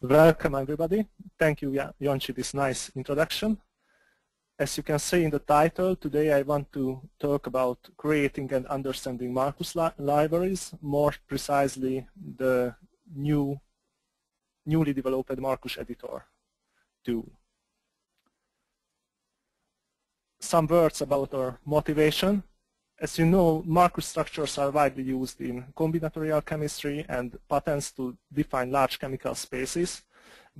Welcome everybody. Thank you, Jonci, this nice introduction. As you can see in the title, today I want to talk about creating and understanding Markush libraries, more precisely the newly developed Markush editor tool. Some words about our motivation. As you know, Markush structures are widely used in combinatorial chemistry and patents to define large chemical spaces.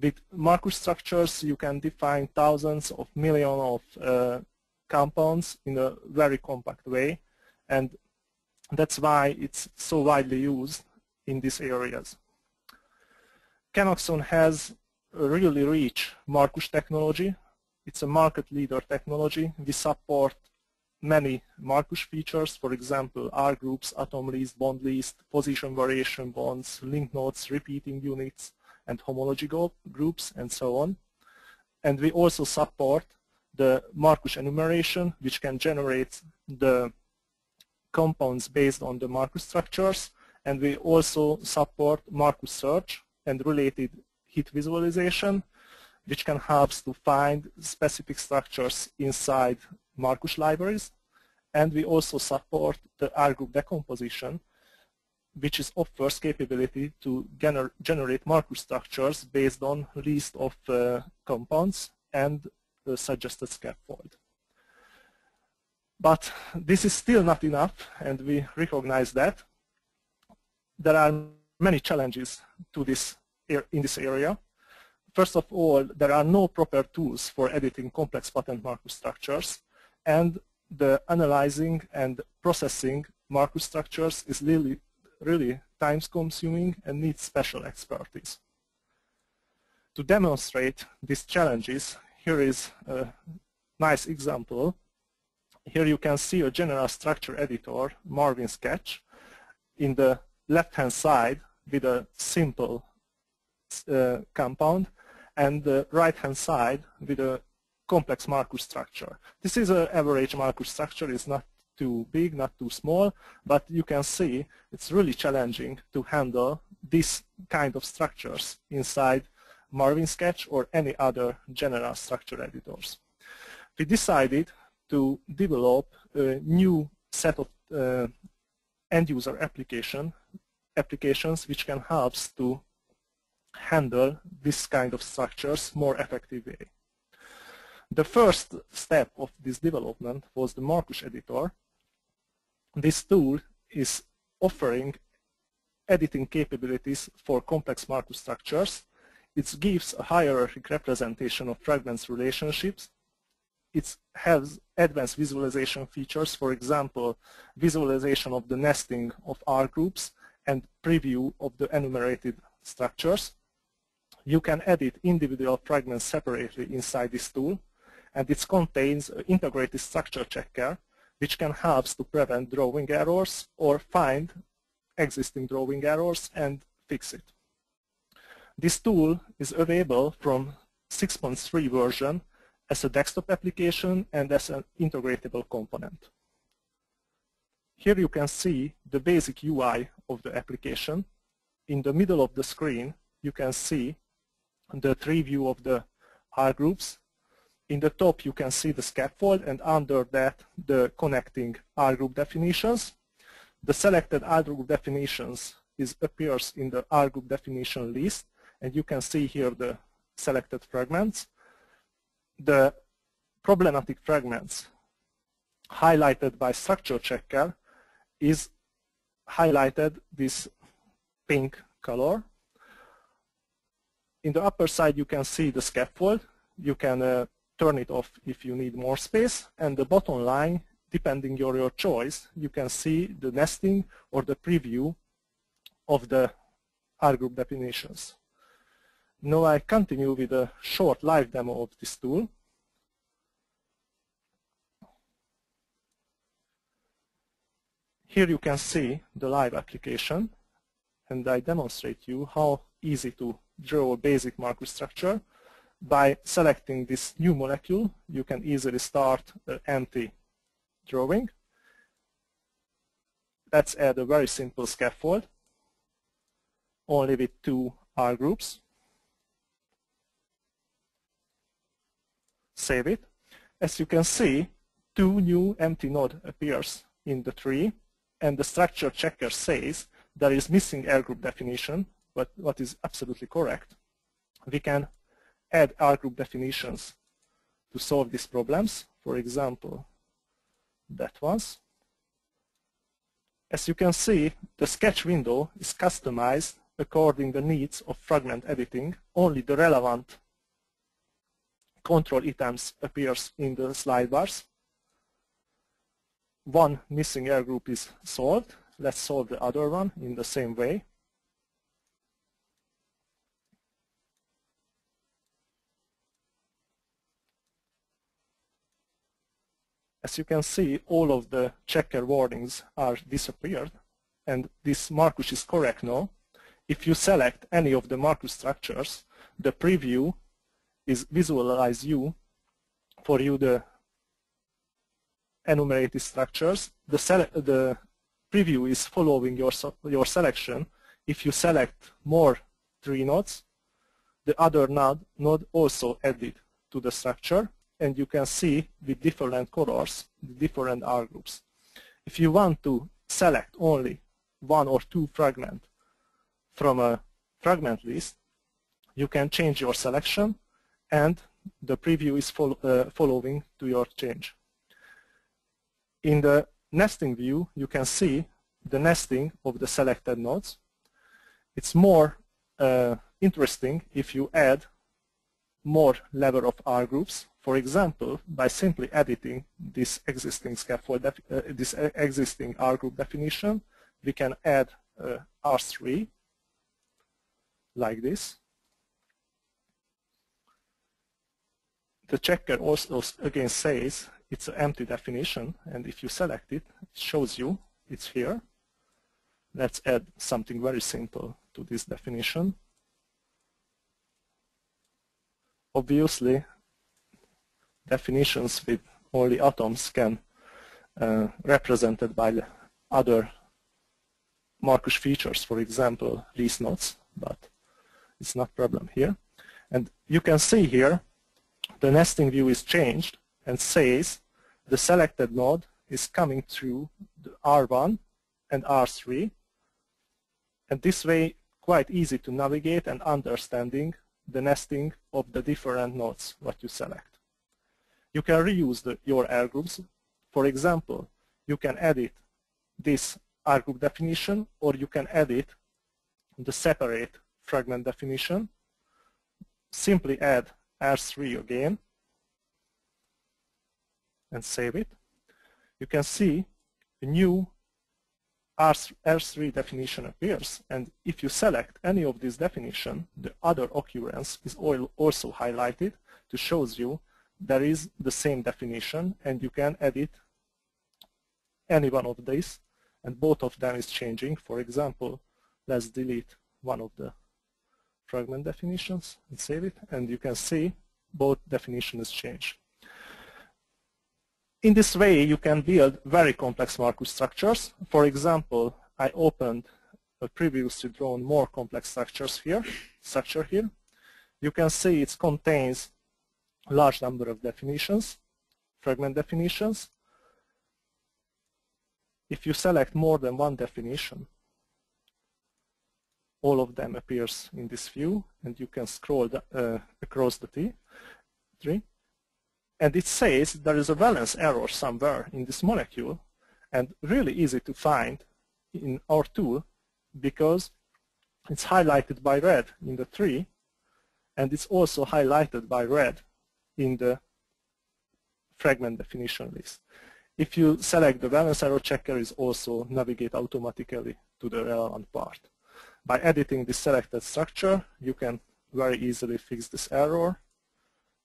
With Markush structures, you can define thousands of millions of compounds in a very compact way, and that's why it's so widely used in these areas. ChemAxon has a really rich Markush technology. It's a market leader technology. We support many Markush features, for example, R groups, atom list, bond list, position variation bonds, link nodes, repeating units, and homology groups, and so on. And we also support the Markush enumeration, which can generate the compounds based on the Markush structures, and we also support Markush search and related hit visualization, which can help to find specific structures inside Markush libraries. And we also support the R group decomposition, which offers capability to generate Markush structures based on list of compounds and the suggested scaffold. But this is still not enough, and we recognize that. There are many challenges to in this area. First of all, there are no proper tools for editing complex patent Markush structures, and the analyzing and processing Markush structures is really time-consuming and needs special expertise. To demonstrate these challenges, here is a nice example. Here you can see a general structure editor, Marvin sketch, in the left-hand side with a simple compound, and the right-hand side with a complex Markush structure. This is an average Markush structure. It's not too big, not too small, but you can see it's really challenging to handle this kind of structures inside Marvin sketch or any other general structure editors. We decided to develop a new set of end-user applications which can help to handle this kind of structures more effectively. The first step of this development was the Markush editor. This tool is offering editing capabilities for complex Markush structures. It gives a hierarchic representation of fragments relationships. It has advanced visualization features, for example, visualization of the nesting of R groups and preview of the enumerated structures. You can edit individual fragments separately inside this tool, and it contains an integrated structure checker which can help to prevent drawing errors or find existing drawing errors and fix it. This tool is available from 6.3 version as a desktop application and as an integratable component. Here you can see the basic UI of the application. In the middle of the screen you can see the tree view of the R groups. In the top you can see the scaffold, and under that the connecting R group definitions. The selected R group definitions appears in the R group definition list, and you can see here the selected fragments. The problematic fragments highlighted by structure checker is highlighted this pink color. In the upper side you can see the scaffold. You can turn it off if you need more space, and the bottom line, depending on your choice, you can see the nesting or the preview of the R group definitions. Now I continue with a short live demo of this tool. Here you can see the live application, and I demonstrate you how easy to draw a basic Markush structure. By selecting this new molecule, you can easily start an empty drawing. Let's add a very simple scaffold, only with 2 R groups. save it. As you can see, 2 new empty nodes appears in the tree, and the structure checker says there is missing R group definition, but what is absolutely correct. We can add R group definitions to solve these problems. For example, that was. As you can see, the sketch window is customized according to the needs of fragment editing. Only the relevant control items appears in the slide bars. One missing R group is solved. Let's solve the other one in the same way. As you can see, all of the checker warnings are disappeared, and this Markush is correct now. If you select any of the Markush structures, the preview is visualize you for you the enumerated structures. The preview is following your selection. If you select more tree nodes, the other node also added to the structure, and you can see with different colors the different R groups. If you want to select only 1 or 2 fragments from a fragment list, you can change your selection, and the preview is following to your change. In the nesting view, you can see the nesting of the selected nodes. It's more interesting if you add more level of R groups. For example, by simply editing this existing scaffold, this existing R group definition, we can add R3 like this. The checker also again says it's an empty definition, and if you select it, it shows you it's here. Let's add something very simple to this definition. Obviously, definitions with only atoms can represented by the other Markush features, for example, least nodes, but it's not a problem here. And you can see here the nesting view is changed and says the selected node is coming through the R1 and R3, and this way quite easy to navigate and understanding the nesting of the different nodes what you select. You can reuse your R groups. For example, you can edit this R group definition, or you can edit the separate fragment definition. Simply add R3 again and save it. You can see a new R3 definition appears, and if you select any of these definition, the other occurrence is also highlighted to show you there is the same definition, and you can edit any one of these, and both of them is changing. For example, let's delete one of the fragment definitions and save it, and you can see both definitions change. In this way, you can build very complex Markush structures. For example, I opened a previously drawn more complex structure here. You can see it contains a large number of definitions, fragment definitions. If you select more than one definition, all of them appears in this view, and you can scroll across the tree. And it says there is a valence error somewhere in this molecule, and really easy to find in our tool because it's highlighted by red in the tree, and it's also highlighted by red in the fragment definition list. If you select the valence error checker, is also navigate automatically to the relevant part. By editing the selected structure, you can very easily fix this error.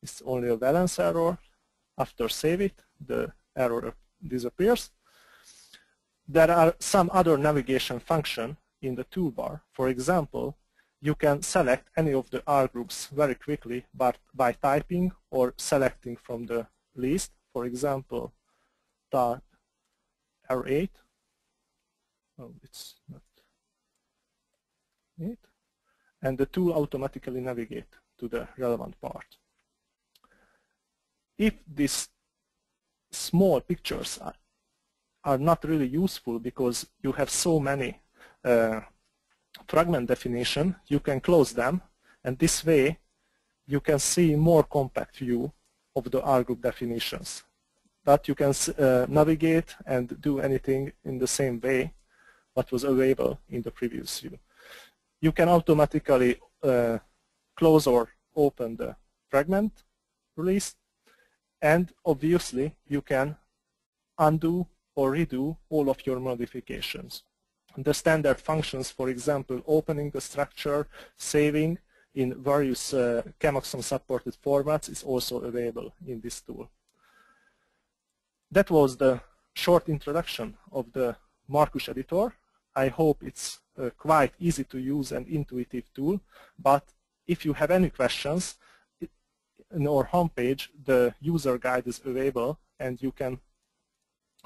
It's only a valence error. After save it, the error disappears. There are some other navigation function in the toolbar. For example, you can select any of the R groups very quickly by typing or selecting from the list. For example, type R8. Oh, it's not it. And the tool automatically navigates to the relevant part. if these small pictures are not really useful because you have so many fragment definition, you can close them, and this way you can see more compact view of the R group definitions. But you can navigate and do anything in the same way what was available in the previous view. You can automatically close or open the fragment release, and obviously you can undo or redo all of your modifications. The standard functions, for example, opening the structure, saving in various ChemAxon supported formats, is also available in this tool. That was the short introduction of the Markush editor. I hope it's a quite easy to use and intuitive tool, but if you have any questions, in our homepage the user guide is available and you can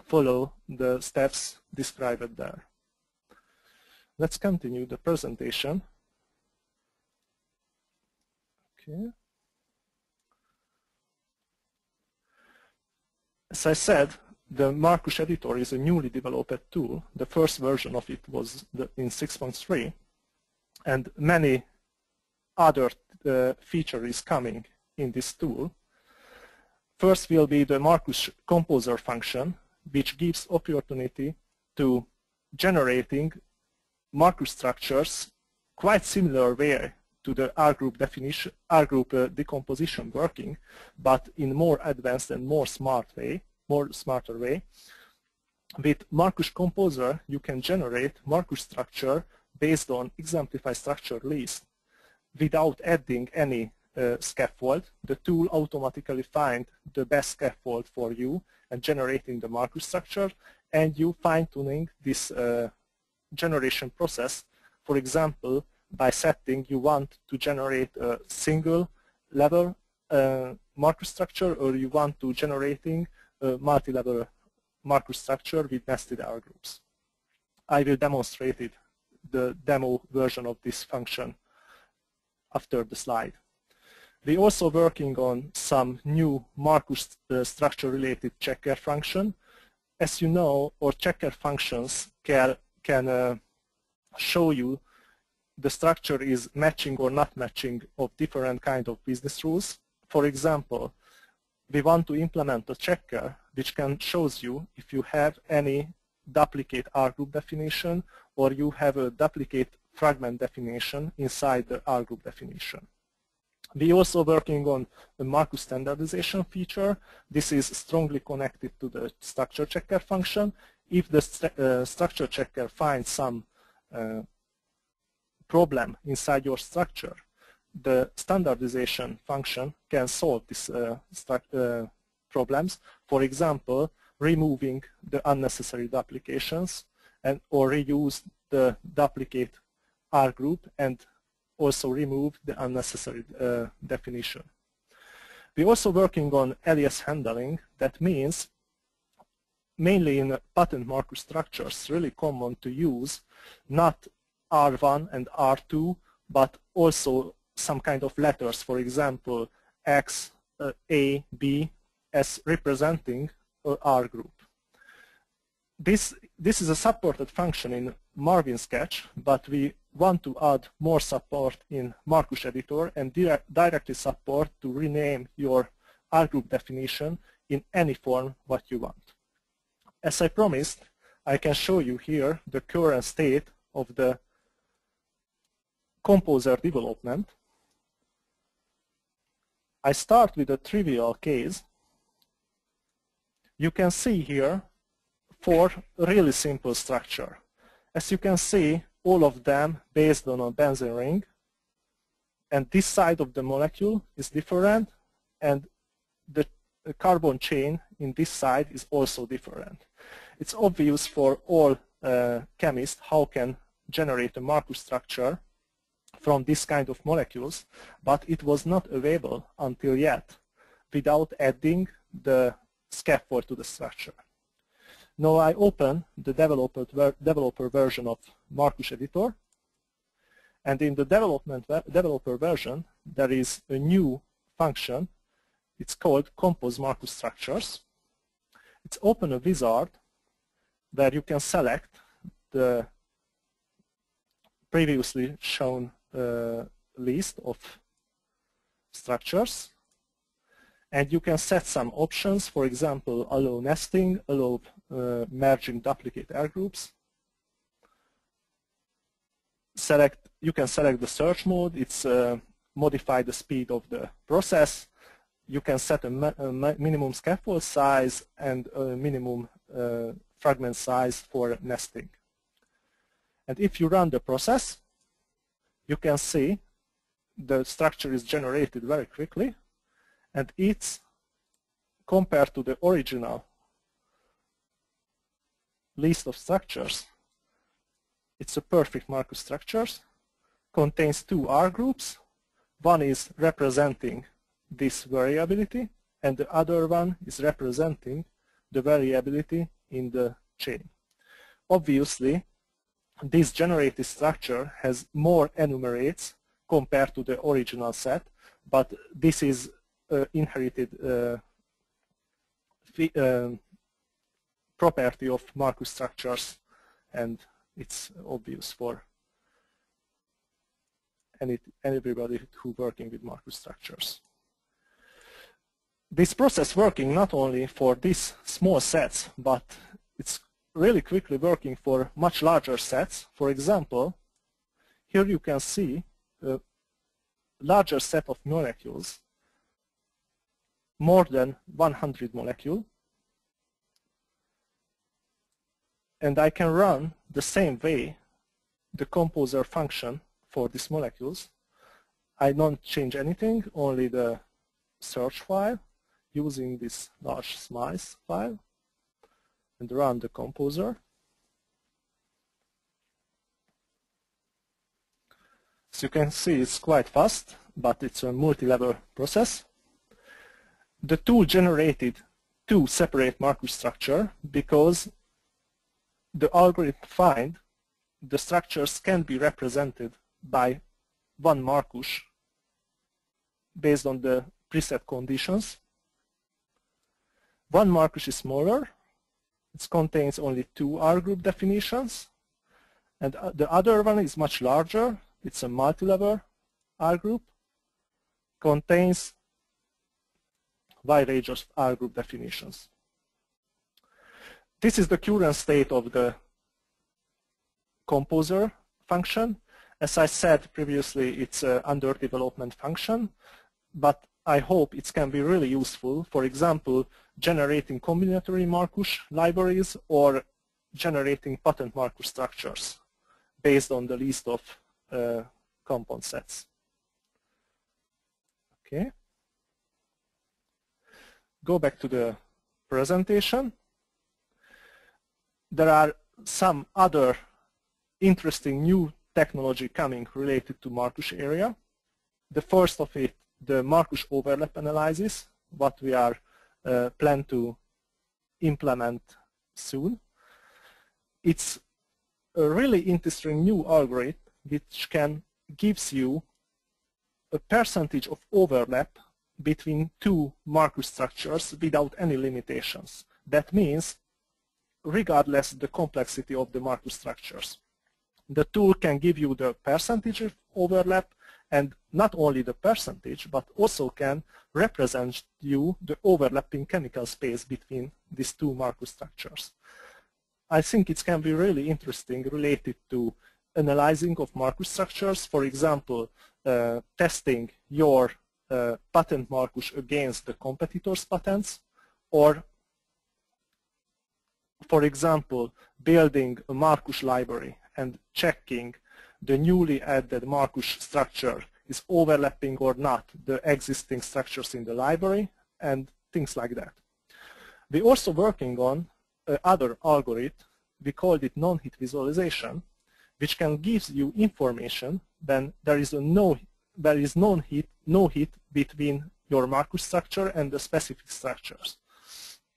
follow the steps described there. Let's continue the presentation. Okay. As I said, the Markush editor is a newly developed tool. The first version of it was in 6.3, and many other features coming in this tool. First will be the Markush Composer function, which gives opportunity to generating Markush structures quite similar way to the R group definition, R group decomposition working, but in more advanced and more smarter way. With Markush Composer, you can generate Markush structure based on exemplified structure list without adding any scaffold. The tool automatically finds the best scaffold for you and generating the Markush structure, and you fine-tuning this generation process. For example, by setting you want to generate a single level Markush structure, or you want to generating a multi-level Markush structure with nested R groups. I will demonstrate it, the demo version of this function, after the slide. We're also working on some new Markush structure related checker function. As you know, our checker functions can show you the structure is matching or not matching of different kind of business rules. For example, we want to implement a checker which can shows you if you have any duplicate R group definition or you have a duplicate fragment definition inside the R group definition. We're also working on the Markush standardization feature. This is strongly connected to the structure checker function. If the structure checker finds some problem inside your structure, the standardization function can solve these problems. For example, removing the unnecessary duplications or reuse the duplicate R group and also remove the unnecessary definition. We're also working on alias handling. That means mainly in patent Markush structures, really common to use not R1 and R2, but also some kind of letters, for example, X, A, B, as representing an R group. This is a supported function in Marvin sketch, but we want to add more support in Markush editor and directly support to rename your R group definition in any form what you want. As I promised, I can show you here the current state of the Composer development. I start with a trivial case. You can see here 4 really simple structure. As you can see, all of them based on a benzene ring, and this side of the molecule is different, and the carbon chain in this side is also different. It's obvious for all chemists how can generate a Markush structure from this kind of molecules, but it was not available until yet without adding the scaffold to the structure. Now I open the developer version of Markush editor, and in the developer version there is a new function It's called Compose Markush Structures. It's open a wizard where you can select the previously shown list of structures, and you can set some options, for example, allow nesting, allow merging duplicate R groups. You can select the search mode, it's modify the speed of the process. You can set a minimum scaffold size and a minimum fragment size for nesting. And if you run the process, you can see the structure is generated very quickly, and it's, compared to the original list of structures, it's a perfect Markush structures, contains two R groups. One is representing this variability, and the other one is representing the variability in the chain. Obviously, this generated structure has more enumerates compared to the original set, but this is inherited property of Markush structures, and it's obvious for everybody who working with Markush structures. This process working not only for these small sets, but it's really quickly working for much larger sets. For example, here you can see a larger set of molecules, more than 100 molecules, and I can run the same way the composer function for these molecules. I don't change anything, only the search file, using this large smice file, and run the composer. So you can see it's quite fast, but it's a multi-level process. The tool generated two separate Markush structures because the algorithm find the structures can be represented by one Markush based on the preset conditions. One Markush is smaller, it contains only two R group definitions, and the other one is much larger, it's a multi-level R group, contains wide range of R group definitions. This is the current state of the composer function. As I said previously, it's an under development function, but I hope it can be really useful, for example, generating combinatorial Markush libraries or generating patent Markush structures based on the list of compound sets. Okay. Go back to the presentation. There are some other interesting new technology coming related to Markush area. The first of it, the Markush overlap analysis, what we are plan to implement soon. It's a really interesting new algorithm which can gives you a percentage of overlap between two Markush structures without any limitations. That means regardless the complexity of the Markush structures. The tool can give you the percentage of overlap, and not only the percentage, but also can represent you the overlapping chemical space between these two Markush structures. I think it can be really interesting related to analyzing of Markush structures, for example, testing your patent Markush against the competitors' patents, or for example, building a Markush library and checking the newly added Markush structure is overlapping or not the existing structures in the library, and things like that. We're also working on other algorithm, we called it non-hit visualization, which can give you information when there is no hit between your Markush structure and the specific structures.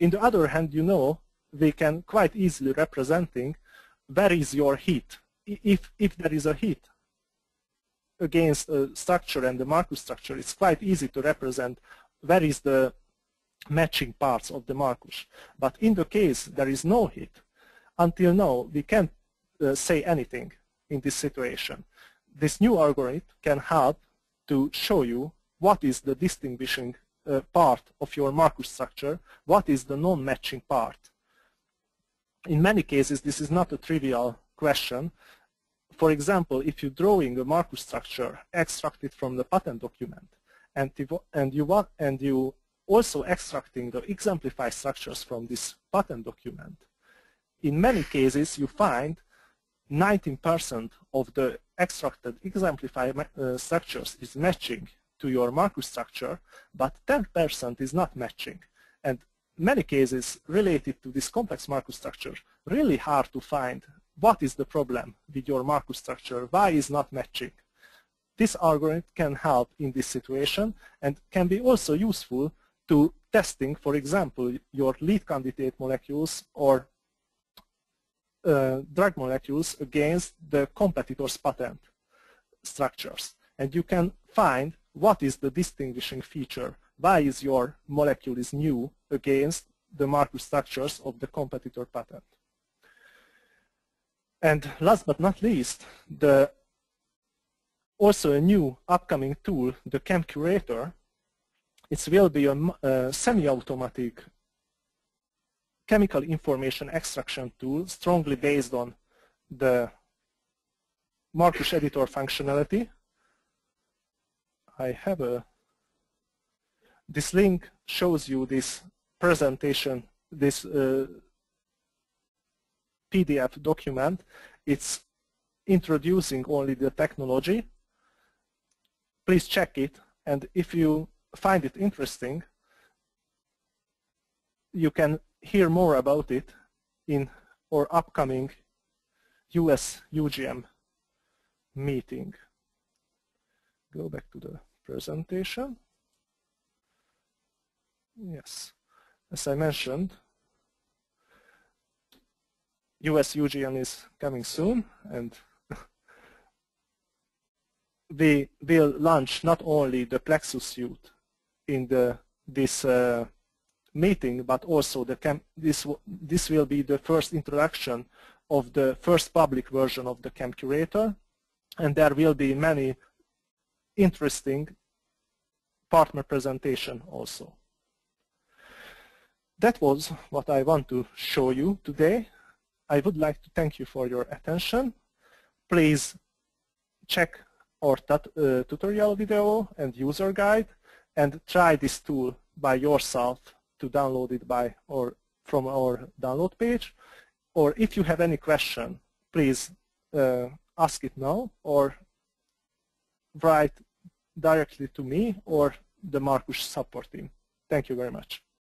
In the other hand, you know, we can quite easily representing where is your hit. If there is a hit against a structure and the Markush structure, it's quite easy to represent where is the matching parts of the Markush. But in the case there is no hit, until now we can't say anything in this situation. This new algorithm can help to show you what is the distinguishing part of your Markush structure, what is the non-matching part. In many cases this is not a trivial question. For example, if you're drawing a Markush structure extracted from the patent document, and you also extracting the exemplified structures from this patent document, in many cases you find 19% of the extracted exemplified structures is matching to your Markush structure, but 10% is not matching. And many cases related to this complex Markush structure, really hard to find what is the problem with your Markush structure, why is not matching. This algorithm can help in this situation and can be also useful to testing, for example, your lead candidate molecules or drug molecules against the competitor's patent structures. And you can find what is the distinguishing feature, why is your molecule is new against the Markush structures of the competitor patent. And last but not least, also a new upcoming tool, the ChemCurator. It will be a semi-automatic chemical information extraction tool strongly based on the Markush editor functionality. I have this link shows you this presentation, this PDF document. It's introducing only the technology. Please check it, and if you find it interesting, you can hear more about it in our upcoming US UGM meeting. Go back to the presentation. Yes, as I mentioned, US UGM is coming soon, and we will launch not only the Plexus suite in this meeting, but also this will be the first introduction of the first public version of the ChemCurator, and there will be many interesting partner presentation also. That was what I want to show you today. I would like to thank you for your attention. Please check our tutorial video and user guide and try this tool by yourself to download it from our download page. Or if you have any question, please ask it now or write directly to me or the Markush support team. Thank you very much.